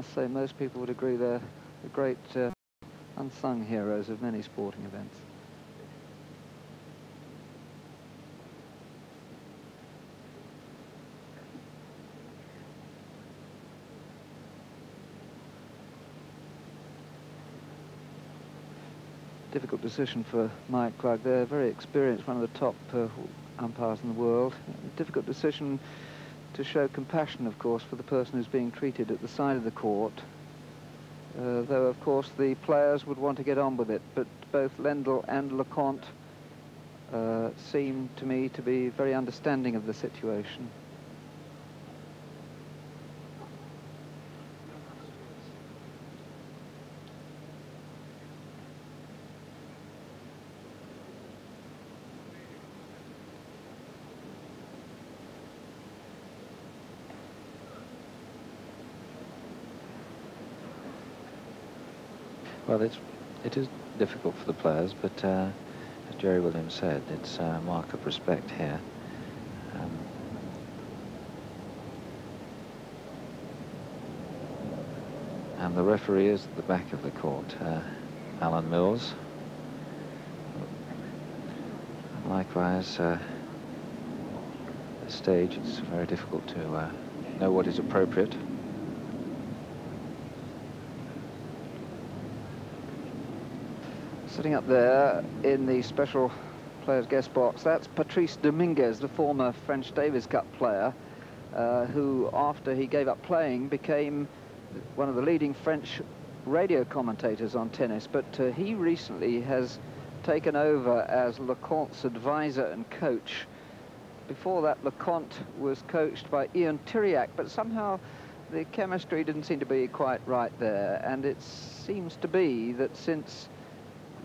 I say most people would agree they're the great unsung heroes of many sporting events. Difficult decision for Mike Klug. They're very experienced, one of the top umpires in the world. Difficult decision to show compassion, of course, for the person who's being treated at the side of the court. Though, of course, the players would want to get on with it. But both Lendl and Leconte seem to me to be very understanding of the situation. Well, it is difficult for the players, but as Jerry Williams said, it's a mark of respect here. And the referee is at the back of the court, Alan Mills. And likewise, at this stage, it's very difficult to know what is appropriate. Sitting up there in the special players guest box, that's Patrice Dominguez, the former French Davis Cup player, who, after he gave up playing, became one of the leading French radio commentators on tennis. But he recently has taken over as Leconte's advisor and coach. Before that, Leconte was coached by Ian Tiriac, but somehow the chemistry didn't seem to be quite right there. And it seems to be that since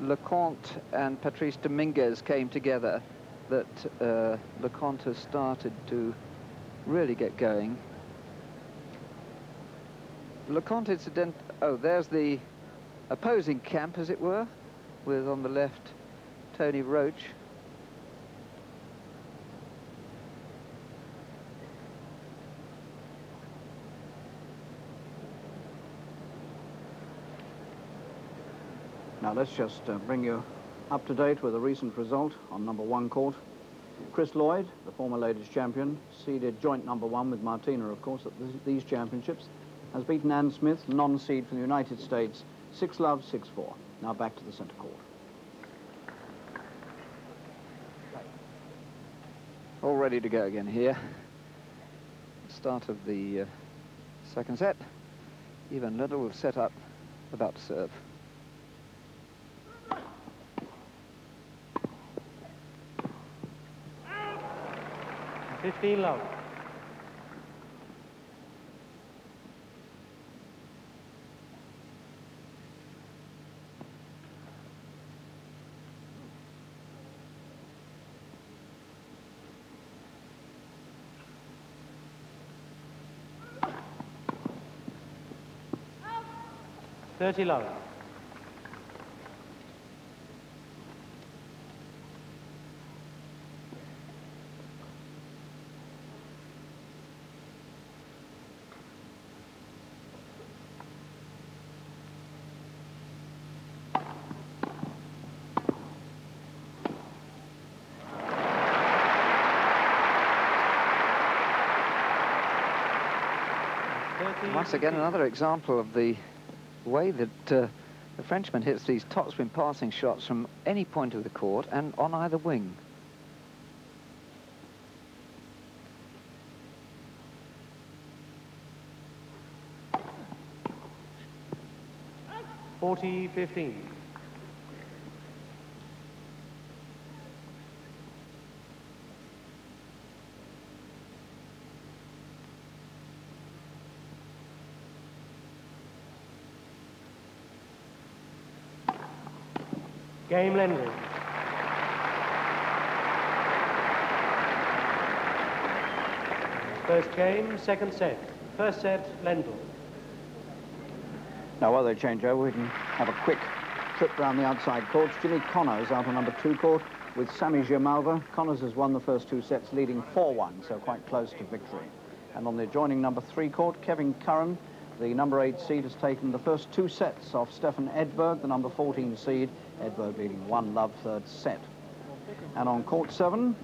Leconte and Patrice Dominguez came together, that Leconte has started to really get going. Leconte, oh, there's the opposing camp, as it were, with on the left Tony Roach. Now let's just bring you up to date with a recent result on #1 court. Chris Lloyd, the former ladies champion, seeded joint #1 with Martina, of course, at these championships, has beaten Ann Smith, non-seed from the United States, 6-love, 6-4. Now back to the centre court. All ready to go again here. Start of the second set. Even Lendl will set up, about to serve. 15-love. $30. Once again, another example of the way that the Frenchman hits these topspin passing shots from any point of the court and on either wing. $40-15. Game Lendl. First game, second set. First set, Lendl. Now while they change over, we can have a quick trip around the outside courts. Jimmy Connors out on #2 court with Sami Jamalva. Connors has won the first 2 sets, leading 4-1, so quite close to victory. And on the adjoining #3 court, Kevin Curran the number 8 seed, has taken the first 2 sets off Stefan Edberg, the number 14 seed. Edberg leading 1-love third set. And on court 7,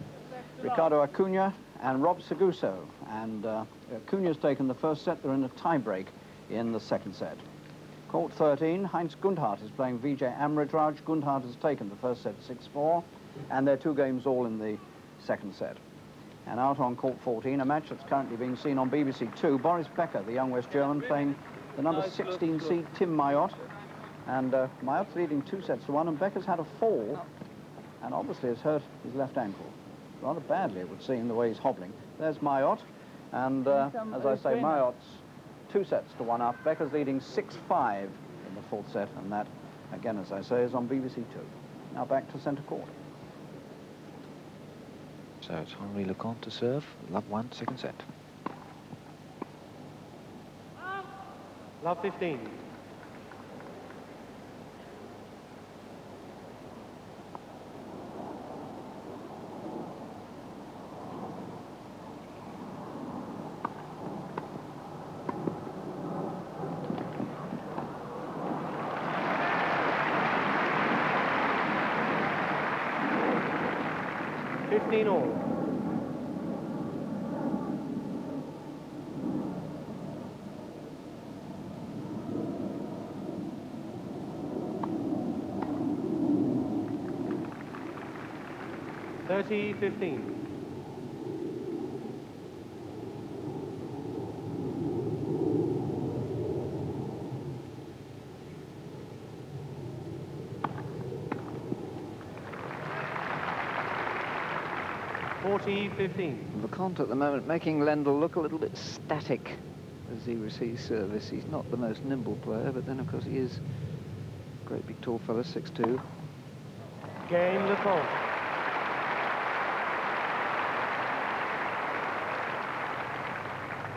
Ricardo Acuna and Rob Seguso. And Acuna's taken the first set. They're in a tie-break in the second set. Court 13, Heinz Gundhardt is playing Vijay Amritraj. Gundhardt has taken the first set 6-4, and they're 2 games all in the second set. And out on court 14, a match that's currently being seen on BBC 2, Boris Becker, the young West German, playing the number 16 seed Tim Mayotte. And Mayotte's leading 2-1, and Becker's had a fall, and obviously has hurt his left ankle. Rather badly, it would seem, the way he's hobbling. There's Mayotte, and as I say, Mayotte's 2-1 up. Becker's leading 6-5 in the fourth set, and that, again, as I say, is on BBC 2. Now back to centre court. So it's Henri Leconte to serve. Love 1, second set. Love 15. All. Thirty, 15. Leconte at the moment making Lendl look a little bit static as he receives service. He's not the most nimble player, but then of course he is a great big tall fella, 6'2". Game Leconte.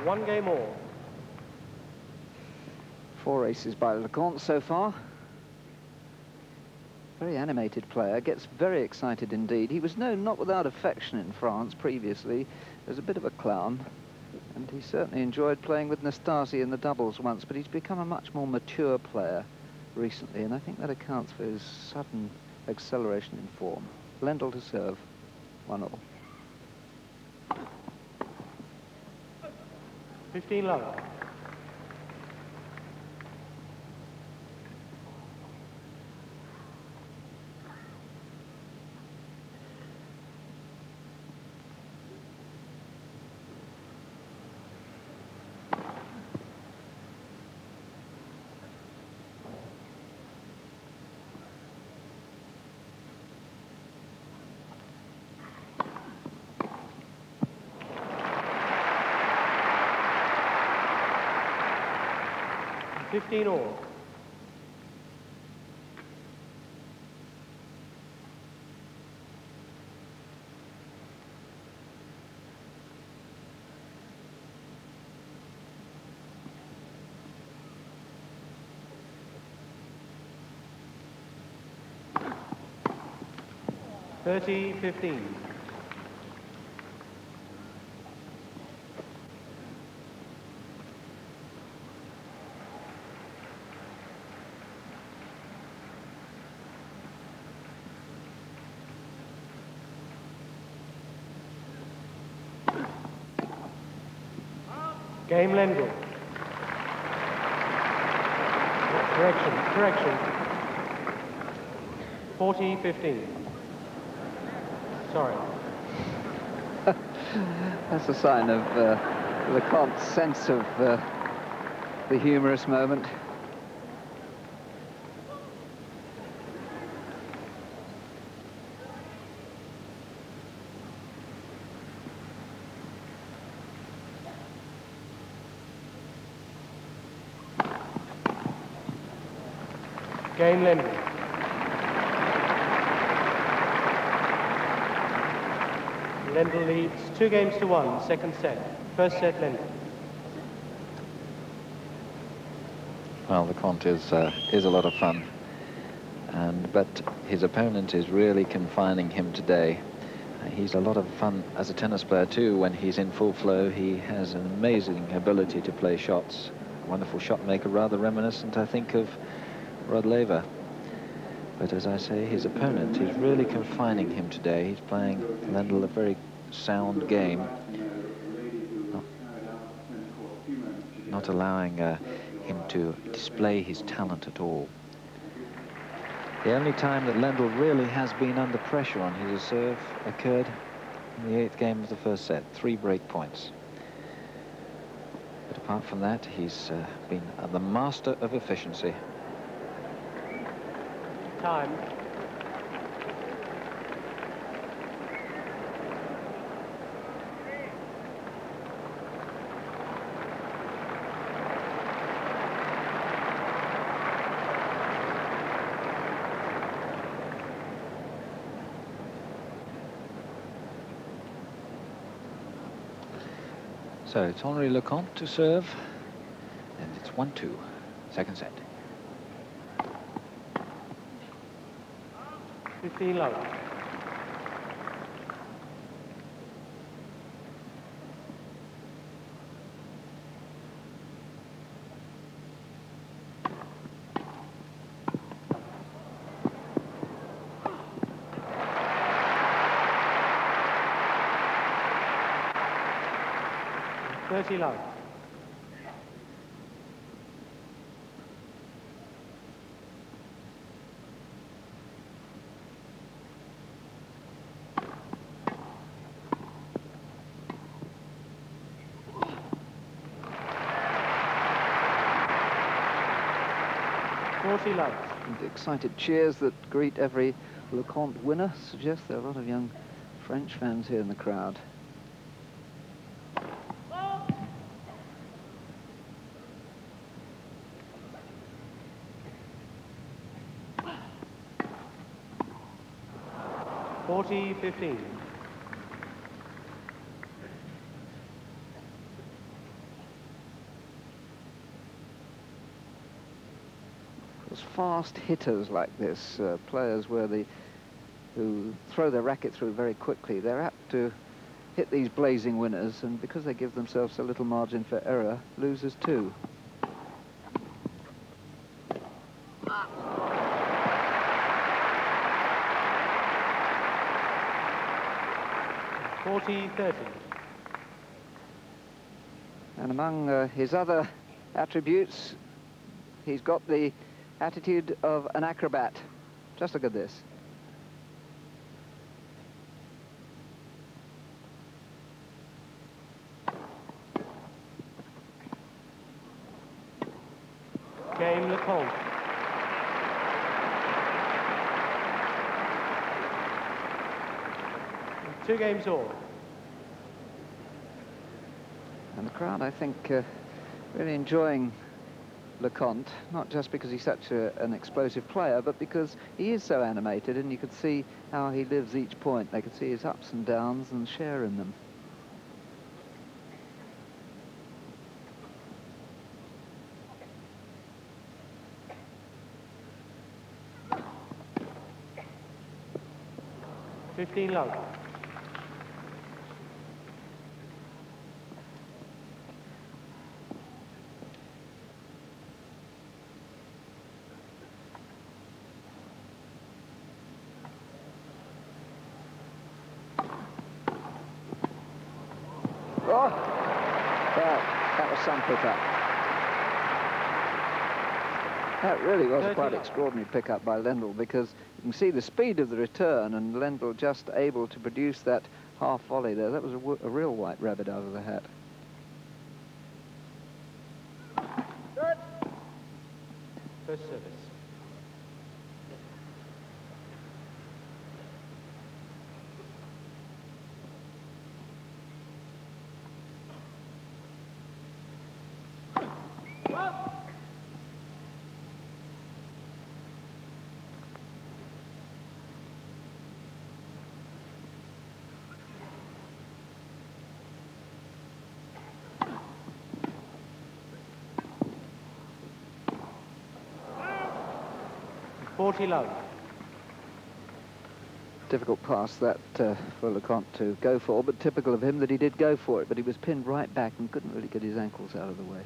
One game all. 4 aces by Leconte so far. Very animated player, gets very excited indeed. He was known not without affection in France previously as a bit of a clown, and he certainly enjoyed playing with Nastasi in the doubles once, but he's become a much more mature player recently, and I think that accounts for his sudden acceleration in form. Lendl to serve, 1-all. 15 love. All. Thirty, 15. Game Lendl. Correction. 40-15. Sorry. That's a sign of Leconte's sense of the humorous moment. Game Lendl. Lendl leads 2-1, second set. First set, Lendl. Well, Leconte is a lot of fun, but his opponent is really confining him today. He's a lot of fun as a tennis player too. When he's in full flow, he has an amazing ability to play shots wonderful shot maker, rather reminiscent, I think, of Rod Laver. But as I say, his opponent is really confining him today. He's playing Lendl a very sound game, not allowing him to display his talent at all. The only time that Lendl really has been under pressure on his serve occurred in the 8th game of the first set, 3 break points. But apart from that, he's been the master of efficiency. Time. So it's Henri Leconte to serve, and it's 1-2, second set. 15 love. Love. Love. The excited cheers that greet every Leconte winner suggest there are a lot of young French fans here in the crowd. (40-15). Fast hitters like this, players who throw their racket through very quickly, they're apt to hit these blazing winners, and because they give themselves a little margin for error, losers too. And among his other attributes, he's got the attitude of an acrobat. Just look at this. Game Leconte. Two games all. And the crowd, I think, really enjoying Leconte, not just because he's such an explosive player, but because he is so animated, and you could see how he lives each point. They could see his ups and downs and share in them. Love. Oh, that was some pickup. That really was quite an extraordinary pickup by Lendl, because you can see the speed of the return, and Lendl just able to produce that half volley there. That was a real white rabbit out of the hat. First service. Love. Difficult pass that for Leconte to go for, but typical of him that he did go for it, but he was pinned right back and couldn't really get his ankles out of the way.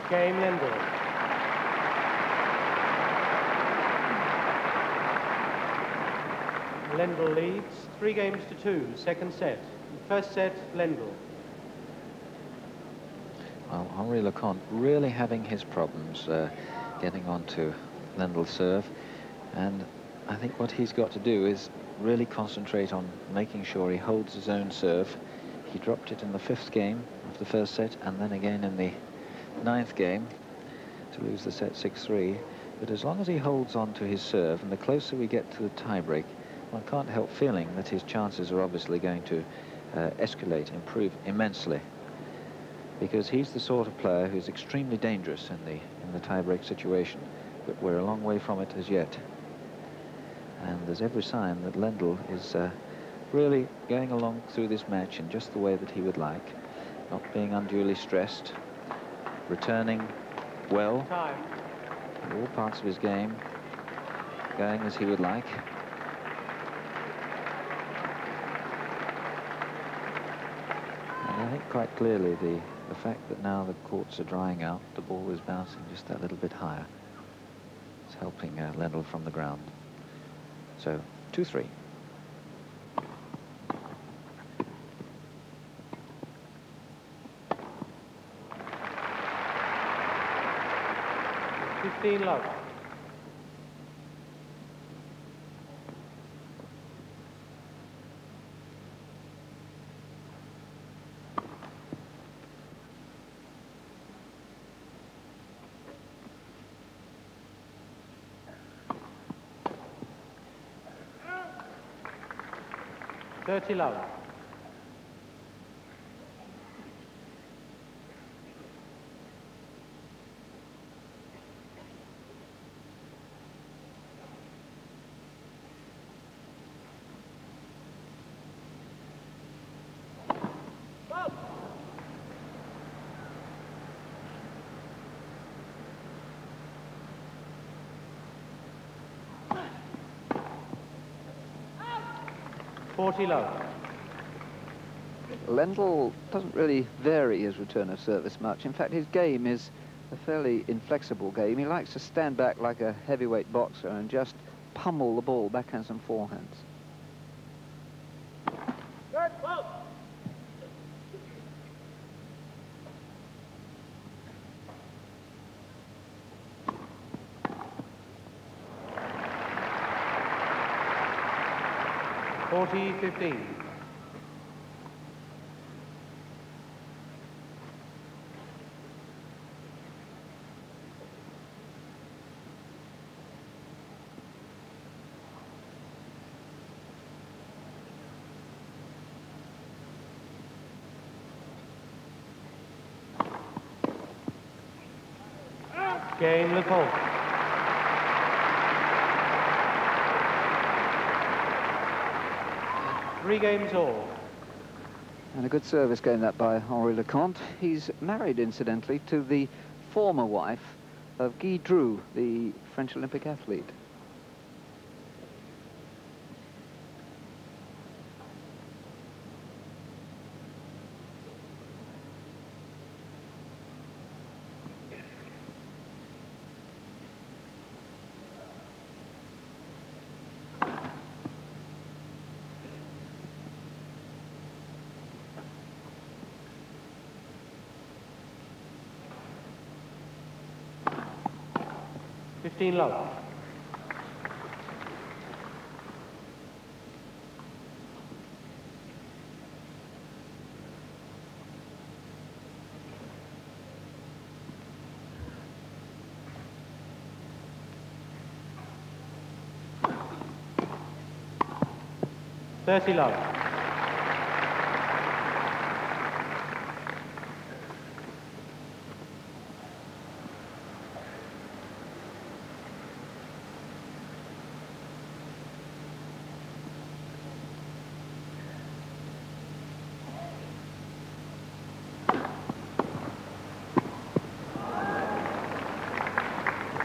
Game Lendl. Lendl leads 3 games to 2, second set. First set, Lendl. Well, Henri Leconte really having his problems getting onto Lendl's serve, and I think what he's got to do is really concentrate on making sure he holds his own serve. He dropped it in the 5th game of the first set, and then again in the 9th game to lose the set 6-3. But as long as he holds on to his serve, and the closer we get to the tiebreak, one can't help feeling that his chances are obviously going to escalate, improve immensely, because he's the sort of player who's extremely dangerous in the tiebreak situation, but we're a long way from it as yet. And there's every sign that Lendl is really going along through this match in just the way that he would like, not being unduly stressed, returning well, Time. all parts of his game going as he would like. And I think quite clearly the fact that now the courts are drying out, the ball is bouncing just that little bit higher. It's helping Lendl from the ground. So, 2-3. Love. Love. Love. Lendl doesn't really vary his return of service much. In fact, his game is a fairly inflexible game. He likes to stand back like a heavyweight boxer and just pummel the ball, backhands and forehands. .40-15. Game Leconte. Three games all. And a good service game that by Henri Leconte. He's married, incidentally, to the former wife of Guy Dreux, the French Olympic athlete. Love. Love.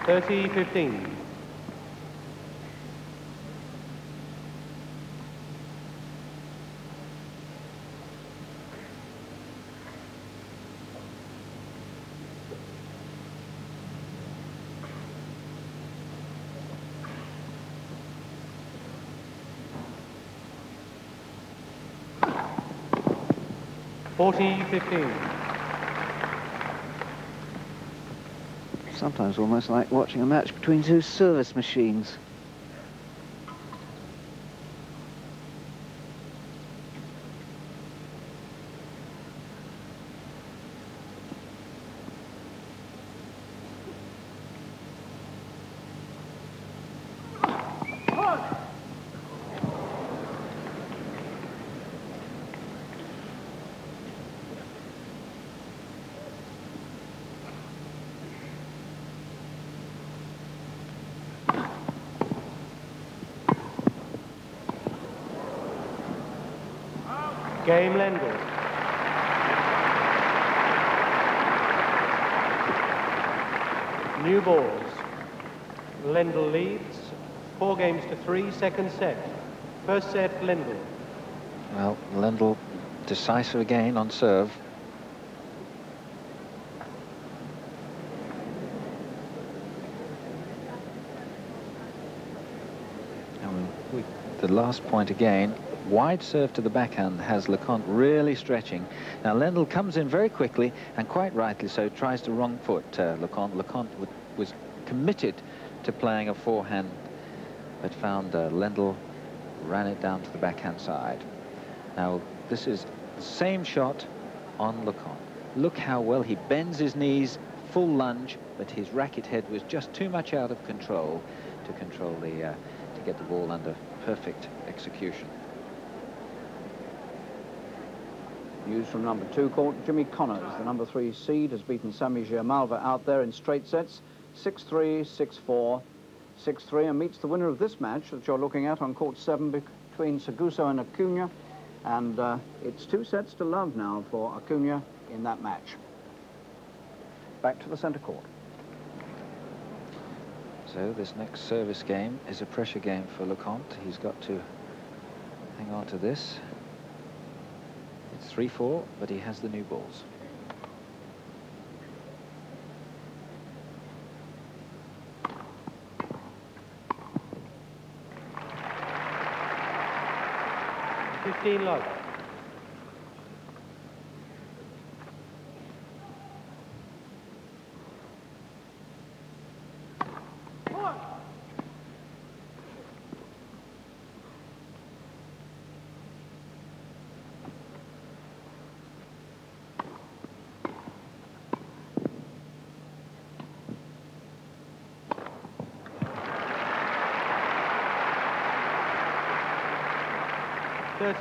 .30-15. 40-15. Sometimes almost like watching a match between two service machines. Game Lendl. New balls. Lendl leads 4-3, second set. First set, Lendl. Well, Lendl decisive again on serve. And the last point again. Wide serve to the backhand has Leconte really stretching. Now Lendl comes in very quickly, and quite rightly so, tries to wrong foot Leconte. Leconte was committed to playing a forehand, but found Lendl ran it down to the backhand side. Now this is the same shot on Leconte. Look how well he bends his knees, full lunge, but his racket head was just too much out of control to control the to get the ball under perfect execution. News from number 2 court. Jimmy Connors, the number 3 seed, has beaten Sami Malva out there in straight sets, 6-3, 6-4, 6-3, and meets the winner of this match that you're looking at on court 7 between Seguso and Acuna, and it's 2 sets to love now for Acuna in that match. Back to the centre court. So this next service game is a pressure game for Leconte. He's got to hang on to this. It's 3-4, but he has the new balls. Love.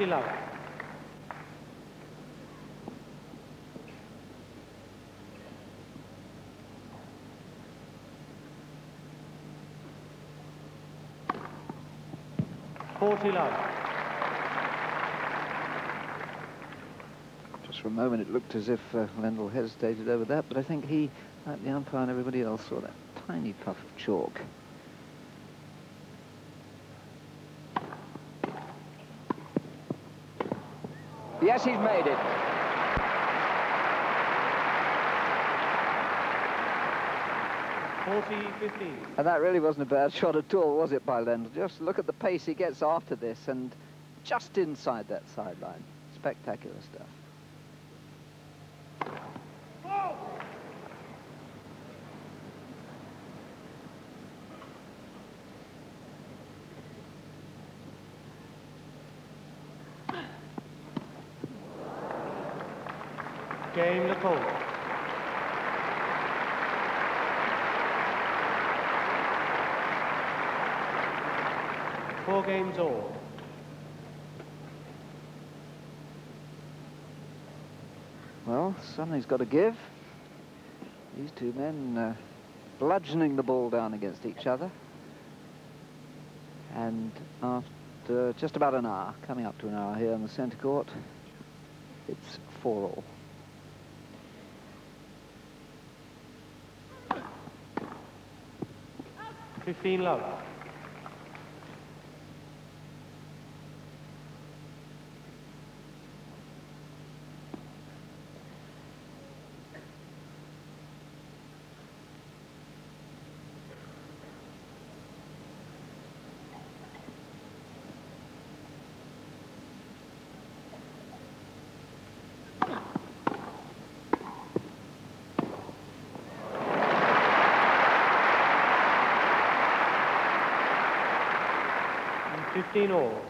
Love. Just for a moment it looked as if Lendl hesitated over that, but I think he, like the umpire and everybody else, saw that tiny puff of chalk. Yes, he's made it. And that really wasn't a bad shot at all, was it, by Lendl? Just look at the pace he gets after this, and just inside that sideline. Spectacular stuff. Game Leconte. Four games all. Well, something's got to give. These two men bludgeoning the ball down against each other. And after just about an hour, coming up to an hour here in the centre court, it's 4-all. Love. 15 all.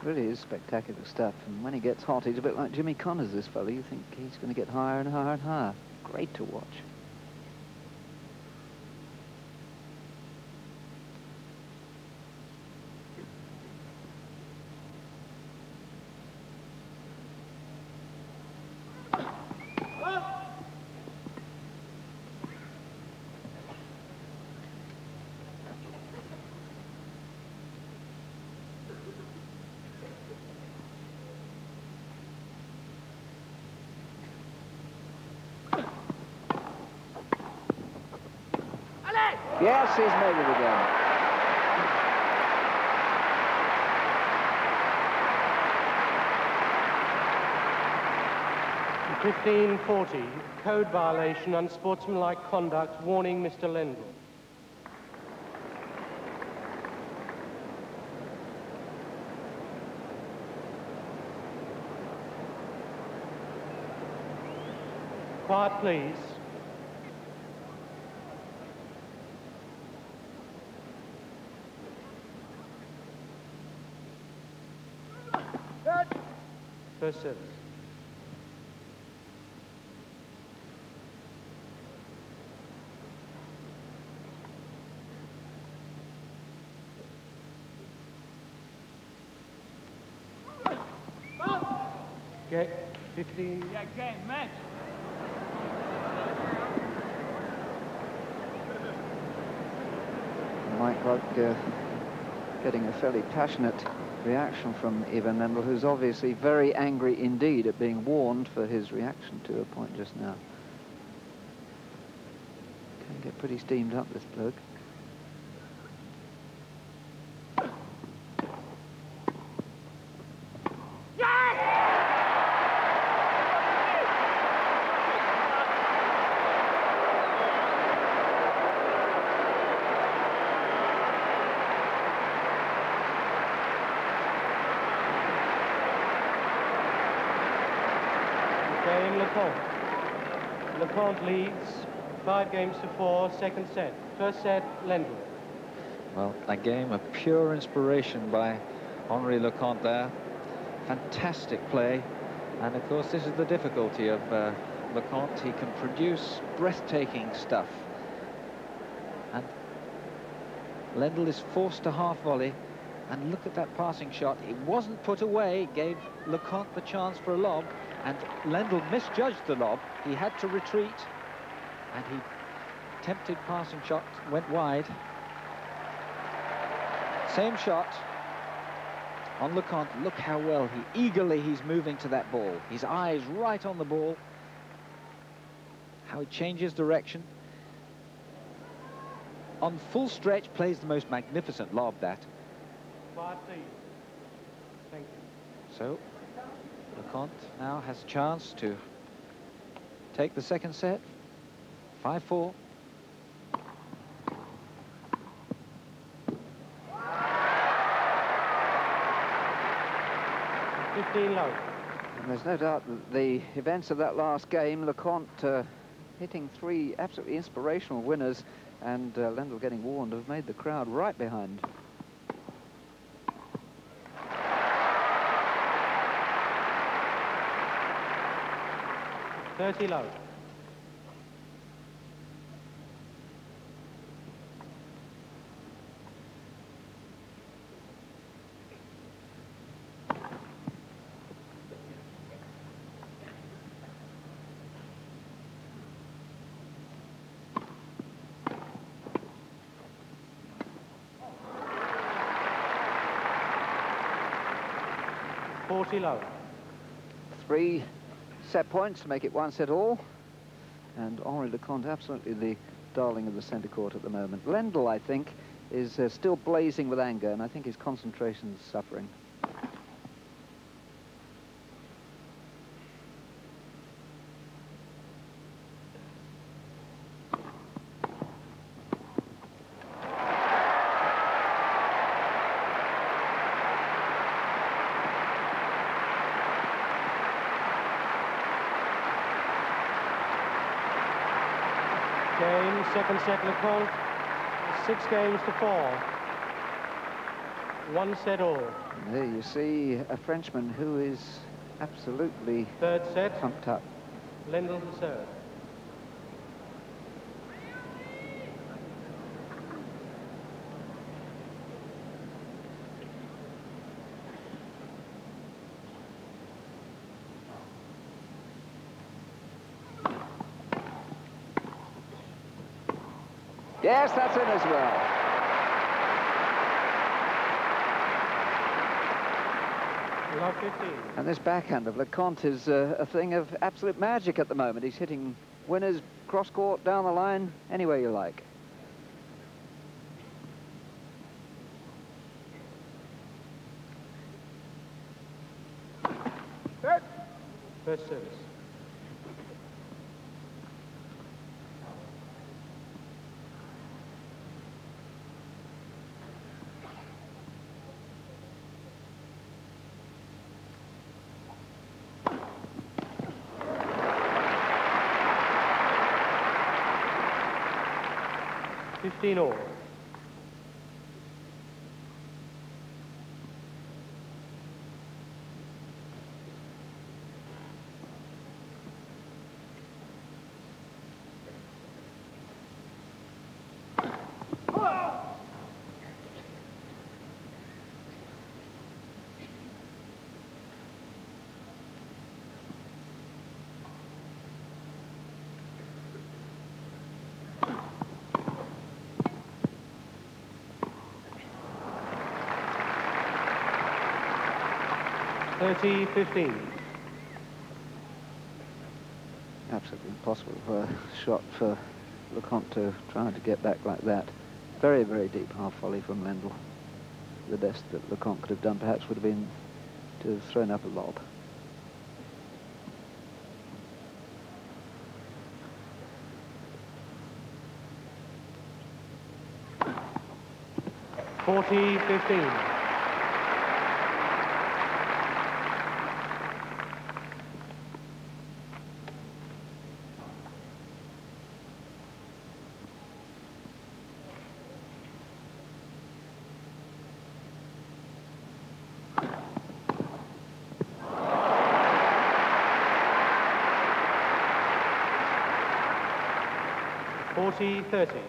Really is spectacular stuff, and when he gets hot, he's a bit like Jimmy Connors, this fellow. You think he's going to get higher and higher and higher. Great to watch. Yes, he's made it again. (1540), code violation, unsportsmanlike conduct, warning Mr. Lendl. Quiet, please. First service. Okay, 15. Yeah, game, match. Mike Buck getting a fairly passionate reaction from Ivan Lendl, who's obviously very angry indeed at being warned for his reaction to a point just now. Can get pretty steamed up, this bloke. Leconte leads 5-4, second set. First set, Lendl. Well, a game of pure inspiration by Henri Leconte there. Fantastic play. And of course, this is the difficulty of Leconte. He can produce breathtaking stuff. And Lendl is forced to half volley. And look at that passing shot. It wasn't put away. It gave Leconte the chance for a lob. And Lendl misjudged the lob. He had to retreat. And he attempted passing shot, went wide. Same shot on Leconte. Look how well he's moving to that ball. His eyes right on the ball. How he changes direction. On full stretch, plays the most magnificent lob, that. Thank you. So, Leconte now has a chance to take the second set. 5-4. Low. And there's no doubt that the events of that last game, Leconte hitting 3 absolutely inspirational winners, and Lendl getting warned, have made the crowd right behind. Low. 40 love. 3 set points to make it 1 set all. And Henri Leconte, absolutely the darling of the centre court at the moment. Lendl, I think, is still blazing with anger, and I think his concentration's suffering. Game, second set, Leconte, 6 games to 4. 1 set all. There you see a Frenchman who is absolutely Third set, pumped up. Lendl to serve. Yes, that's in as well. Love 15. And this backhand of Leconte is a thing of absolute magic at the moment. He's hitting winners cross-court, down the line, anywhere you like. First service. All. $30-15. Absolutely impossible for a shot for Leconte to try to get back like that. Very, very deep half volley from Lendl. The best that Leconte could have done perhaps would have been to have thrown up a lob. $40-15. $40-30.